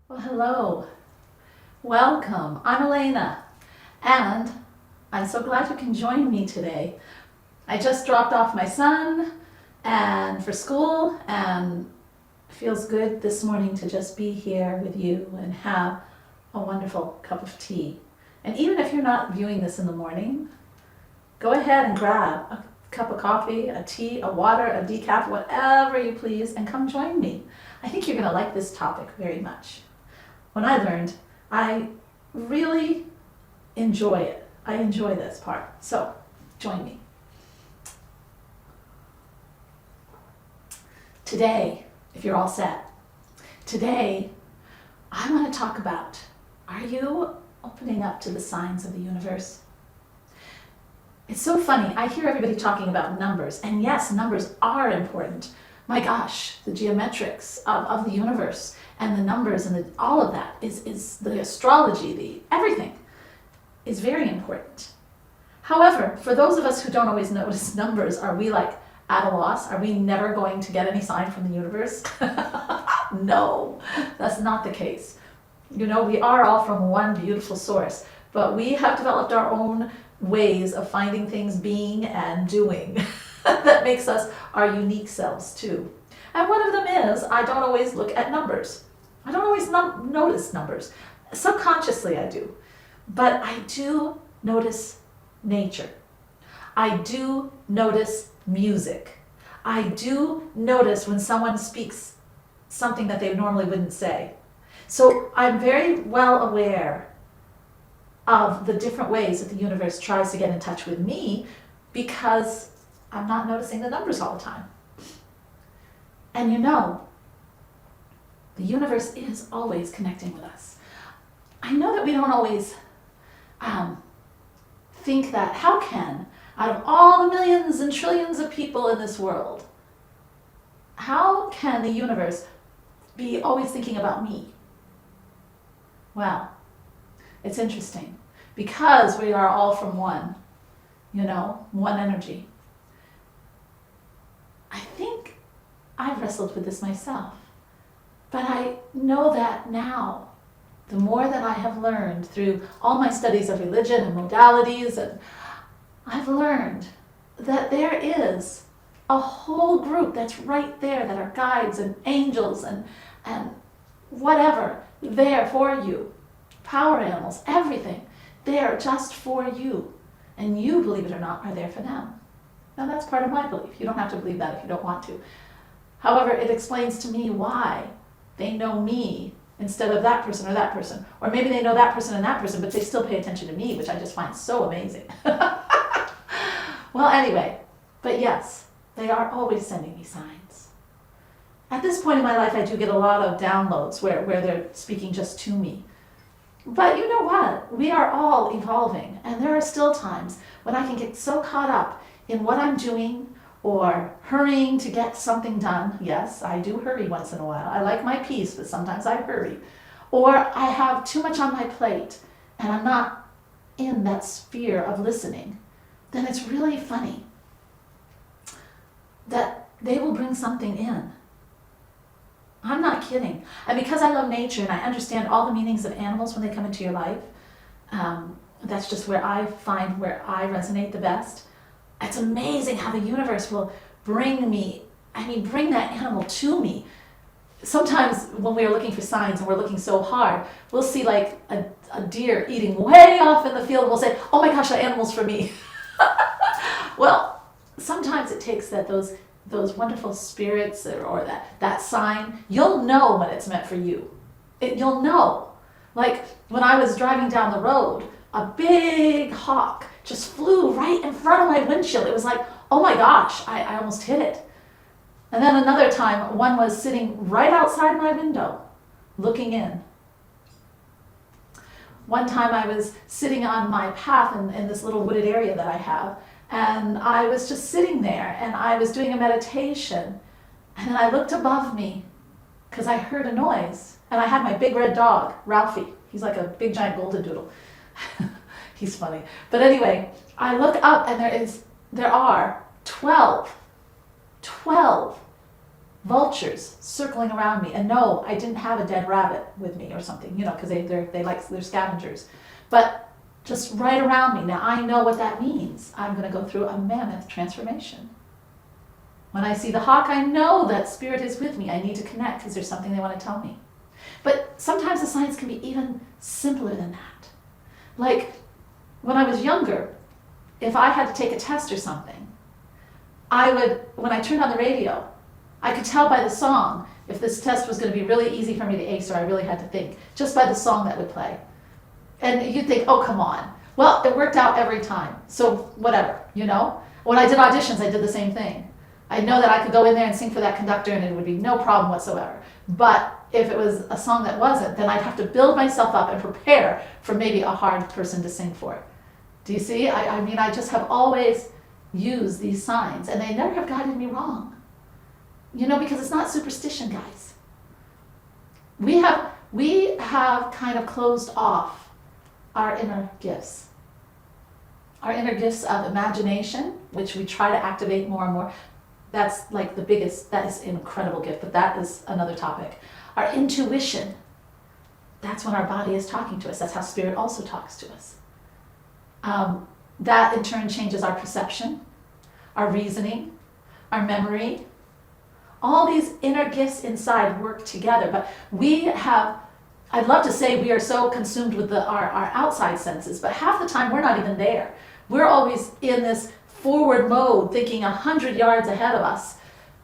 Well, hello. Welcome. I'm Alena, and I'm so glad you can join me today. I just dropped off my son and for school, and it feels good this morning to just be here with you and have a wonderful cup of tea. And even if you're not viewing this in the morning, go ahead and grab a cup of coffee, a tea, a water, a decaf, whatever you please, and come join me. I think you're going to like this topic very much. When I learned, I really enjoy it. I enjoy this part. So, join me. Today, if you're all set, today I want to talk about, are you opening up to the signs of the universe? It's so funny. I hear everybody talking about numbers, and yes, numbers are important. My gosh, the geometrics of the universe and the numbers and all of that is the astrology, the everything is very important. However, for those of us who don't always notice numbers, are we like at a loss? Are we never going to get any sign from the universe? No, that's not the case. You know, we are all from one beautiful source, but we have developed our own ways of finding things, being and doing that makes us our unique selves too. And one of them is, I don't always look at numbers. I don't always notice numbers. Subconsciously I do. But I do notice nature. I do notice music. I do notice when someone speaks something that they normally wouldn't say. So I'm very well aware of the different ways that the universe tries to get in touch with me because I'm not noticing the numbers all the time. And you know, the universe is always connecting with us. I know that we don't always think that, how can, out of all the millions and trillions of people in this world, how can the universe be always thinking about me? Well, it's interesting because we are all from one, one energy. I think I've wrestled with this myself, but I know that now, the more that I have learned through all my studies of religion and modalities, and I've learned that there is a whole group that's right there that are guides and angels and whatever there for you, power animals, everything. They are just for you. And you, believe it or not, are there for them. Now that's part of my belief. You don't have to believe that if you don't want to. However, it explains to me why they know me instead of that person or that person. Or maybe they know that person and that person, but they still pay attention to me, which I just find so amazing. Well, anyway, but yes, they are always sending me signs. At this point in my life, I do get a lot of downloads where they're speaking just to me. But you know what? We are all evolving, and there are still times when I can get so caught up in what I'm doing or hurrying to get something done. Yes, I do hurry once in a while. I like my peace, but sometimes I hurry. Or I have too much on my plate, and I'm not in that sphere of listening. Then it's really funny that they will bring something in. I'm not kidding. And because I love nature and I understand all the meanings of animals when they come into your life, that's just where I find where I resonate the best. It's amazing how the universe will bring that animal to me. Sometimes when we are looking for signs and we're looking so hard, we'll see like a deer eating way off in the field and we'll say, oh my gosh, that animal's for me. Well, sometimes it takes those wonderful spirits or that sign. You'll know when it's meant for you. You'll know. Like when I was driving down the road, a big hawk just flew right in front of my windshield. It was like, oh my gosh, I almost hit it. And then another time, one was sitting right outside my window, looking in. One time I was sitting on my path in this little wooded area that I have, and I was just sitting there, and I was doing a meditation, and then I looked above me, because I heard a noise, and I had my big red dog, Ralphie. He's like a big giant golden doodle. He's funny. But anyway, I look up, and there are 12 vultures circling around me. And no, I didn't have a dead rabbit with me or something, because they're scavengers. But just right around me. Now I know what that means. I'm going to go through a mammoth transformation. When I see the hawk, I know that spirit is with me. I need to connect because there's something they want to tell me. But sometimes the signs can be even simpler than that. Like when I was younger, if I had to take a test or something, when I turned on the radio, I could tell by the song if this test was going to be really easy for me to ace or I really had to think, just by the song that would play. And you'd think, oh, come on. Well, it worked out every time, so whatever, When I did auditions, I did the same thing. I know that I could go in there and sing for that conductor and it would be no problem whatsoever. But if it was a song that wasn't, then I'd have to build myself up and prepare for maybe a hard person to sing for. Do you see? I just have always used these signs and they never have guided me wrong. Because it's not superstition, guys. We have kind of closed off our inner gifts. Our inner gifts of imagination, which we try to activate more and more. That's like that is an incredible gift, but that is another topic. Our intuition, that's when our body is talking to us. That's how spirit also talks to us. That in turn changes our perception, our reasoning, our memory. All these inner gifts inside work together, but I'd love to say we are so consumed with our outside senses, but half the time we're not even there. We're always in this forward mode, thinking 100 yards ahead of us,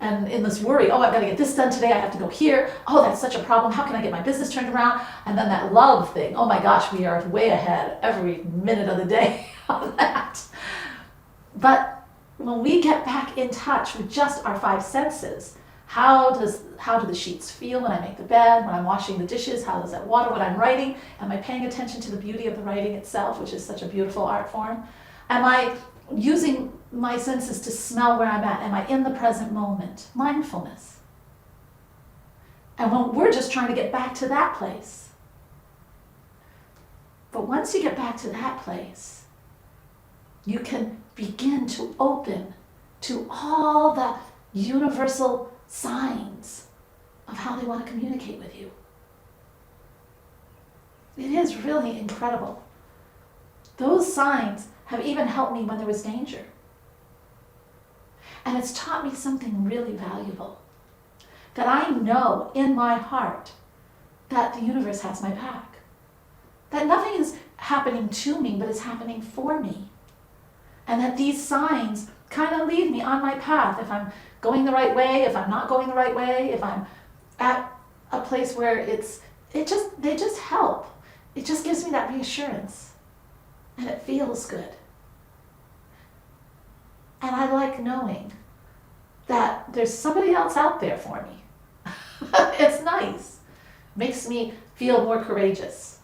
and in this worry, oh, I've got to get this done today, I have to go here, oh, that's such a problem, how can I get my business turned around? And then that love thing, oh my gosh, we are way ahead every minute of the day on that. But when we get back in touch with just our five senses, how do the sheets feel when I make the bed, when I'm washing the dishes, how does that water, when I'm writing, am I paying attention to the beauty of the writing itself, which is such a beautiful art form? Am I using my senses to smell where I'm at? Am I in the present moment? Mindfulness. And when we're just trying to get back to that place. But once you get back to that place, you can begin to open to all the universal signs of how they want to communicate with you. It is really incredible. Those signs have even helped me when there was danger. And it's taught me something really valuable. That I know in my heart that the universe has my back. That nothing is happening to me, but it's happening for me. And that these signs kind of lead me on my path. If I'm going the right way, if I'm not going the right way, if I'm at a place where they just help. It just gives me that reassurance. And it feels good. And I like knowing that there's somebody else out there for me. It's nice. Makes me feel more courageous.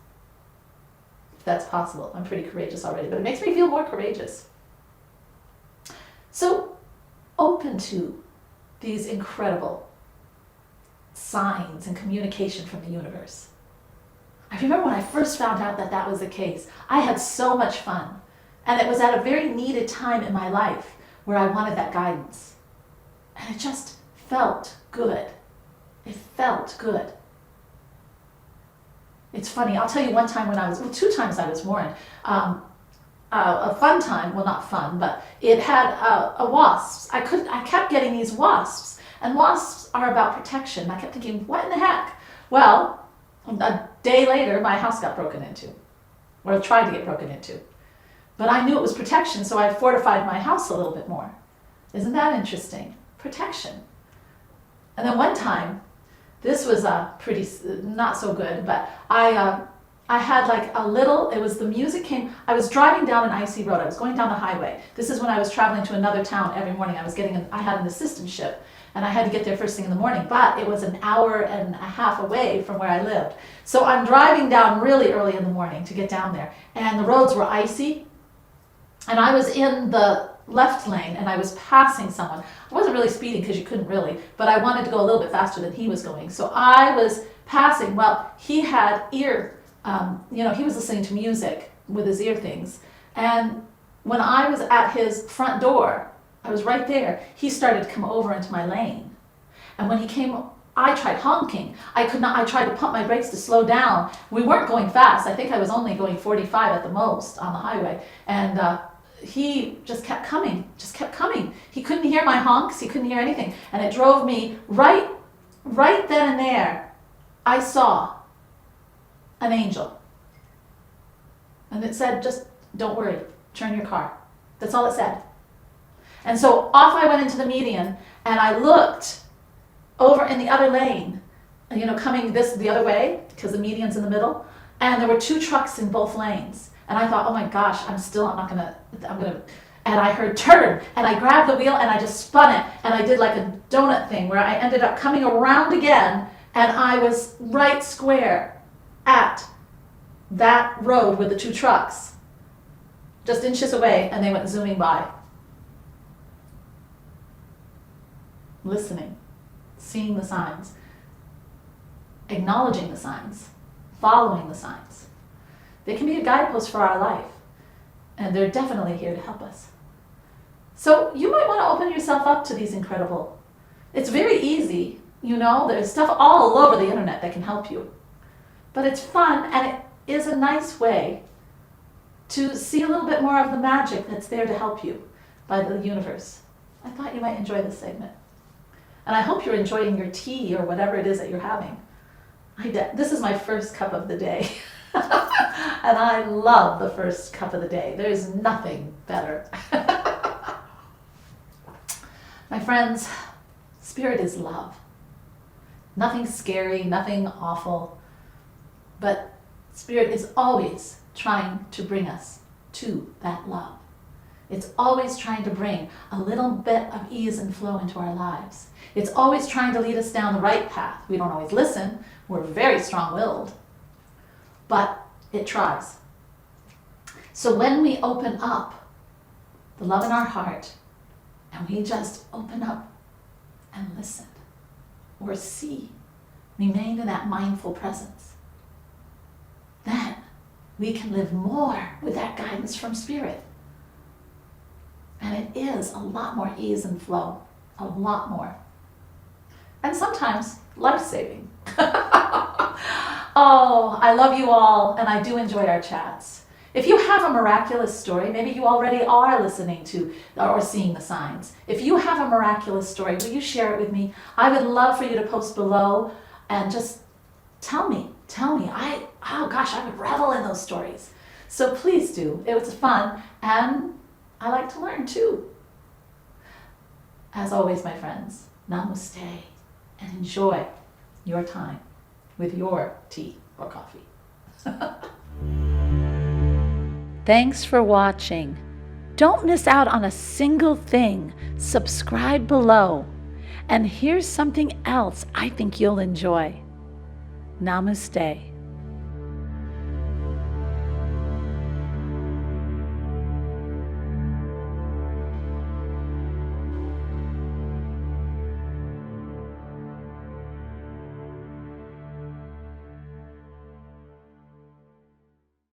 If that's possible. I'm pretty courageous already, but it makes me feel more courageous. So open to these incredible signs and communication from the universe. I remember when I first found out that that was the case, I had so much fun. And it was at a very needed time in my life where I wanted that guidance. And it just felt good. It felt good. It's funny, I'll tell you one time two times I was warned. A fun time, well not fun, but it had a wasps. I kept getting these wasps. And wasps are about protection. I kept thinking, what in the heck? Well, a day later, my house got broken into. Or tried to get broken into. But I knew it was protection, so I fortified my house a little bit more. Isn't that interesting? Protection. And then one time, this was pretty, not so good, but I had like a little, the music came, I was driving down an icy road, I was going down the highway. This is when I was traveling to another town every morning. I had an assistantship, and I had to get there first thing in the morning, but it was an hour and a half away from where I lived. So I'm driving down really early in the morning to get down there, and the roads were icy, and I was in the left lane, and I was passing someone. I wasn't really speeding because you couldn't really, but I wanted to go a little bit faster than he was going. So I was passing. Well, he had he was listening to music with his ear things. And when I was at his front door, I was right there, he started to come over into my lane. And when he came, I tried honking. I could not, I tried to pump my brakes to slow down. We weren't going fast. I think I was only going 45 at the most on the highway. And he just kept coming, He couldn't hear my honks. He couldn't hear anything. And it drove me right then and there. I saw an angel. And it said, just don't worry, turn your car. That's all it said. And so off I went into the median, and I looked over in the other lane, coming the other way, because the median's in the middle, and there were 2 trucks in both lanes. And I thought, oh my gosh, and I heard turn, and I grabbed the wheel and I just spun it, and I did like a donut thing where I ended up coming around again, and I was right square at that road with the 2 trucks, just inches away, and they went zooming by. Listening, seeing the signs, acknowledging the signs, following the signs. They can be a guidepost for our life, and they're definitely here to help us. So you might want to open yourself up to these incredible. It's very easy, there's stuff all over the internet that can help you. But it's fun, and it is a nice way to see a little bit more of the magic that's there to help you by the universe. I thought you might enjoy this segment. And I hope you're enjoying your tea or whatever it is that you're having. This is my first cup of the day. And I love the first cup of the day. There's nothing better. My friends, Spirit is love. Nothing scary, nothing awful. But Spirit is always trying to bring us to that love. It's always trying to bring a little bit of ease and flow into our lives. It's always trying to lead us down the right path. We don't always listen. We're very strong-willed. But it tries. So when we open up the love in our heart, and we just open up and listen, or see, remain in that mindful presence, then we can live more with that guidance from Spirit. And it is a lot more ease and flow, a lot more. And sometimes life-saving. Oh, I love you all, and I do enjoy our chats. If you have a miraculous story, maybe you already are listening to or seeing the signs. If you have a miraculous story, will you share it with me? I would love for you to post below and just tell me. I would revel in those stories. So please do. It was fun, and I like to learn too. As always, my friends, namaste, and enjoy your time with your tea or coffee. Thanks for watching. Don't miss out on a single thing. Subscribe below. And here's something else I think you'll enjoy. Namaste.